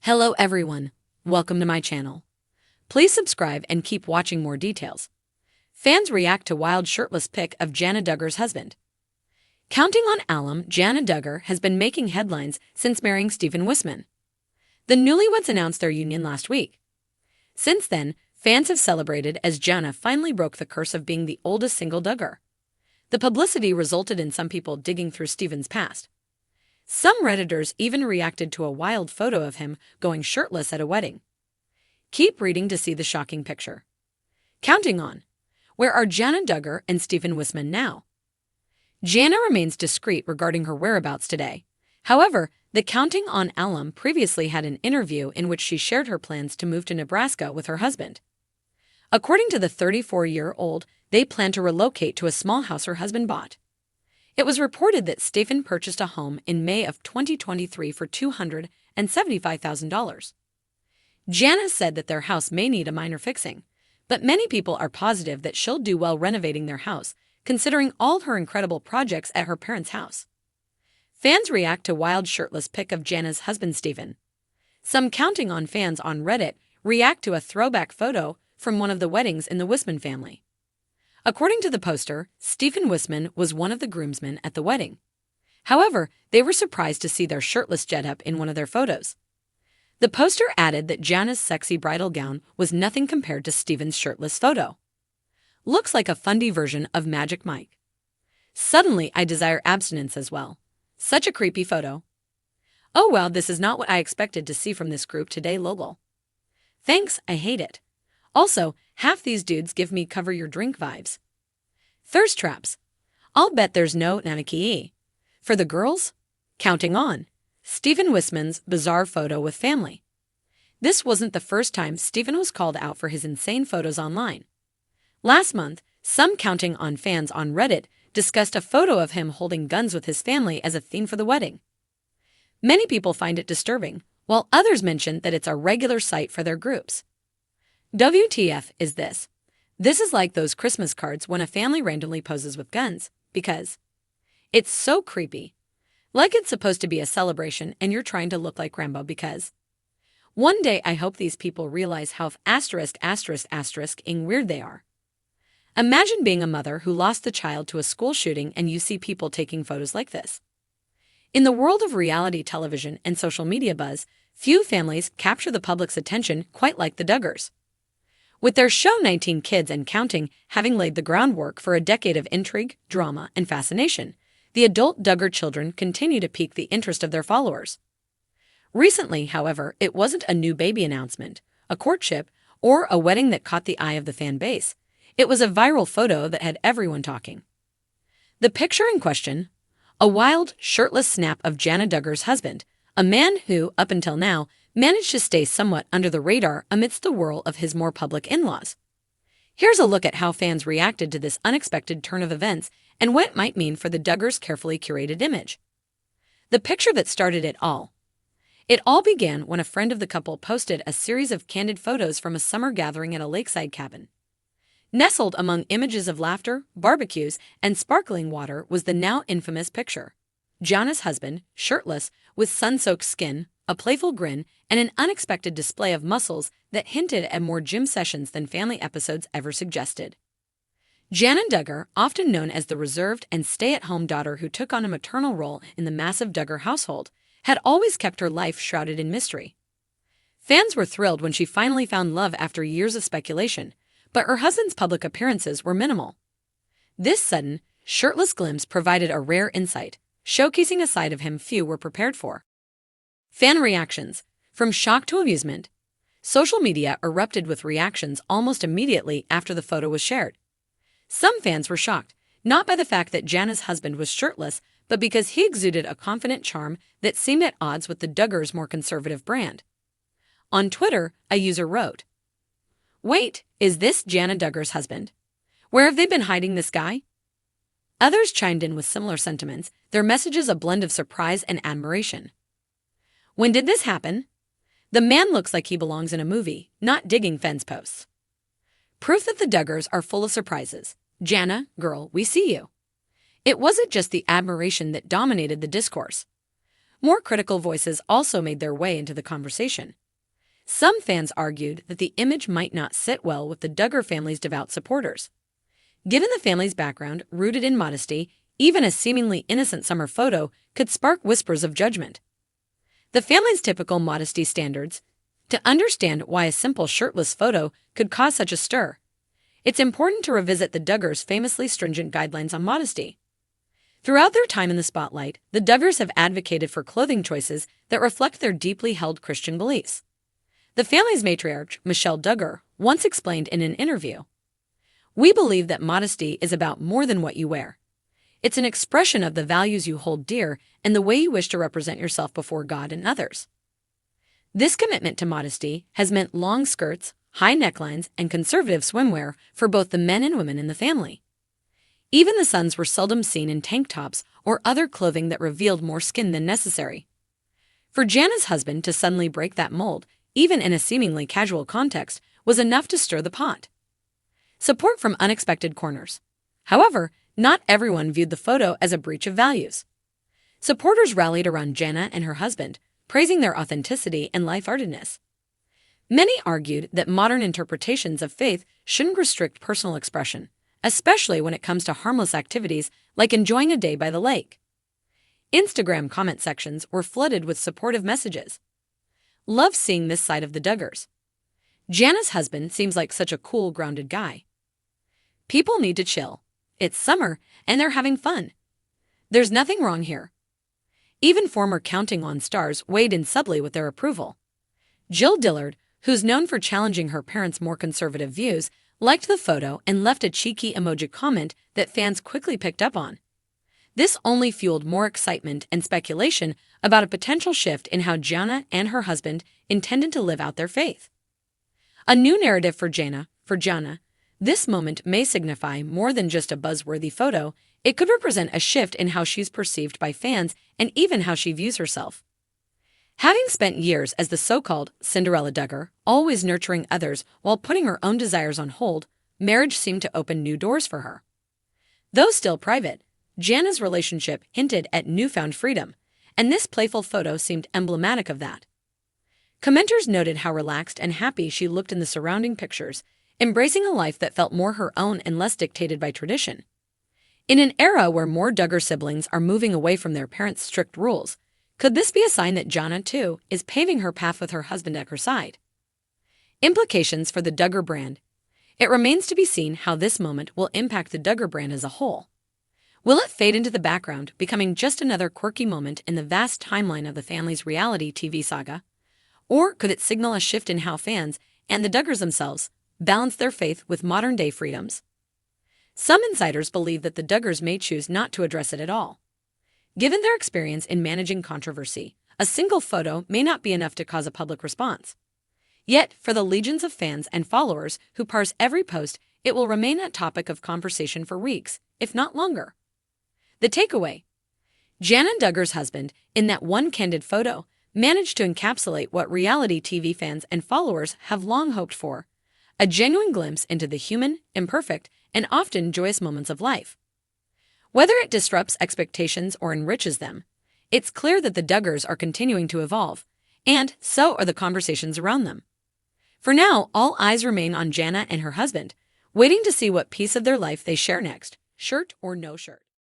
Hello everyone, welcome to my channel. Please subscribe and keep watching more details. Fans react to wild shirtless pic of Jana Duggar's husband. Counting on alum, Jana Duggar has been making headlines since marrying Stephen Wisman. The newlyweds announced their union last week. Since then, fans have celebrated as Jana finally broke the curse of being the oldest single Duggar. The publicity resulted in some people digging through Stephen's past. Some Redditors even reacted to a wild photo of him going shirtless at a wedding. Keep reading to see the shocking picture. Counting on. Where are Jana Duggar and Stephen Wisman now? Jana remains discreet regarding her whereabouts today. However, the Counting on alum previously had an interview in which she shared her plans to move to Nebraska with her husband. According to the 34-year-old, they plan to relocate to a small house her husband bought. It was reported that Stephen purchased a home in May of 2023 for $275,000. Jana said that their house may need a minor fixing, but many people are positive that she'll do well renovating their house, considering all her incredible projects at her parents' house. Fans react to wild shirtless pic of Jana's husband Stephen. Some Counting on fans on Reddit react to a throwback photo from one of the weddings in the Wisman family. According to the poster, Stephen Wisman was one of the groomsmen at the wedding. However, they were surprised to see their shirtless getup in one of their photos. The poster added that Jana's sexy bridal gown was nothing compared to Stephen's shirtless photo. Looks like a fundy version of Magic Mike. Suddenly, I desire abstinence as well. Such a creepy photo. Oh well, this is not what I expected to see from this group today, lol. Thanks, I hate it. Also, half these dudes give me cover your drink vibes. Thirst traps. I'll bet there's no nanaki. For the girls? Counting on. Stephen Wisman's bizarre photo with family. This wasn't the first time Stephen was called out for his insane photos online. Last month, some Counting on fans on Reddit discussed a photo of him holding guns with his family as a theme for the wedding. Many people find it disturbing, while others mention that it's a regular sight for their groups. WTF is this? This is like those Christmas cards when a family randomly poses with guns, because it's so creepy. Like it's supposed to be a celebration and you're trying to look like Rambo because. One day I hope these people realize how *****ing weird they are. Imagine being a mother who lost the child to a school shooting and you see people taking photos like this. In the world of reality television and social media buzz, few families capture the public's attention quite like the Duggars. With their show 19 Kids and Counting having laid the groundwork for a decade of intrigue, drama, and fascination, the adult Duggar children continue to pique the interest of their followers. Recently, however, it wasn't a new baby announcement, a courtship, or a wedding that caught the eye of the fan base. It was a viral photo that had everyone talking. The picture in question, a wild, shirtless snap of Jana Duggar's husband, a man who, up until now, managed to stay somewhat under the radar amidst the whirl of his more public in-laws. Here's a look at how fans reacted to this unexpected turn of events and what it might mean for the Duggars' carefully curated image. The picture that started it all. It all began when a friend of the couple posted a series of candid photos from a summer gathering at a lakeside cabin. Nestled among images of laughter, barbecues, and sparkling water was the now infamous picture. Jana's husband, shirtless, with sun-soaked skin, a playful grin, and an unexpected display of muscles that hinted at more gym sessions than family episodes ever suggested. Jana Duggar, often known as the reserved and stay-at-home daughter who took on a maternal role in the massive Duggar household, had always kept her life shrouded in mystery. Fans were thrilled when she finally found love after years of speculation, but her husband's public appearances were minimal. This sudden, shirtless glimpse provided a rare insight, showcasing a side of him few were prepared for. Fan reactions. From shock to amusement. Social media erupted with reactions almost immediately after the photo was shared. Some fans were shocked, not by the fact that Jana's husband was shirtless, but because he exuded a confident charm that seemed at odds with the Duggars' more conservative brand. On Twitter, a user wrote, "Wait, is this Jana Duggar's husband? Where have they been hiding this guy?" Others chimed in with similar sentiments, their messages a blend of surprise and admiration. "When did this happen? The man looks like he belongs in a movie, not digging fence posts." Proof that the Duggars are full of surprises. Jana, girl, we see you. It wasn't just the admiration that dominated the discourse. More critical voices also made their way into the conversation. Some fans argued that the image might not sit well with the Duggar family's devout supporters. Given the family's background, rooted in modesty, even a seemingly innocent summer photo could spark whispers of judgment. The family's typical modesty standards. To understand why a simple shirtless photo could cause such a stir, it's important to revisit the Duggars' famously stringent guidelines on modesty. Throughout their time in the spotlight, the Duggars have advocated for clothing choices that reflect their deeply held Christian beliefs. The family's matriarch, Michelle Duggar, once explained in an interview, "We believe that modesty is about more than what you wear. It's an expression of the values you hold dear and the way you wish to represent yourself before God and others." This commitment to modesty has meant long skirts, high necklines, and conservative swimwear for both the men and women in the family. Even the sons were seldom seen in tank tops or other clothing that revealed more skin than necessary. For Jana's husband to suddenly break that mold, even in a seemingly casual context, was enough to stir the pot. Support from unexpected corners. However, not everyone viewed the photo as a breach of values. Supporters rallied around Jana and her husband, praising their authenticity and lightheartedness. Many argued that modern interpretations of faith shouldn't restrict personal expression, especially when it comes to harmless activities like enjoying a day by the lake. Instagram comment sections were flooded with supportive messages. "Love seeing this side of the Duggars. Jana's husband seems like such a cool, grounded guy. People need to chill. It's summer, and they're having fun. There's nothing wrong here." Even former Counting On stars weighed in subtly with their approval. Jill Dillard, who's known for challenging her parents' more conservative views, liked the photo and left a cheeky emoji comment that fans quickly picked up on. This only fueled more excitement and speculation about a potential shift in how Jana and her husband intended to live out their faith. A new narrative for Jana. This moment may signify more than just a buzzworthy photo. It could represent a shift in how she's perceived by fans and even how she views herself. Having spent years as the so-called Cinderella Duggar, always nurturing others while putting her own desires on hold, marriage seemed to open new doors for her. Though still private, Jana's relationship hinted at newfound freedom, and this playful photo seemed emblematic of that. Commenters noted how relaxed and happy she looked in the surrounding pictures, embracing a life that felt more her own and less dictated by tradition. In an era where more Duggar siblings are moving away from their parents' strict rules, could this be a sign that Jana, too, is paving her path with her husband at her side? Implications for the Duggar brand. It remains to be seen how this moment will impact the Duggar brand as a whole. Will it fade into the background, becoming just another quirky moment in the vast timeline of the family's reality TV saga? Or could it signal a shift in how fans, and the Duggars themselves, balance their faith with modern-day freedoms? Some insiders believe that the Duggars may choose not to address it at all. Given their experience in managing controversy, a single photo may not be enough to cause a public response. Yet, for the legions of fans and followers who parse every post, it will remain a topic of conversation for weeks, if not longer. The takeaway: Jana Duggar's husband, in that one candid photo, managed to encapsulate what reality TV fans and followers have long hoped for: a genuine glimpse into the human, imperfect, and often joyous moments of life. Whether it disrupts expectations or enriches them, it's clear that the Duggars are continuing to evolve, and so are the conversations around them. For now, all eyes remain on Jana and her husband, waiting to see what piece of their life they share next, shirt or no shirt.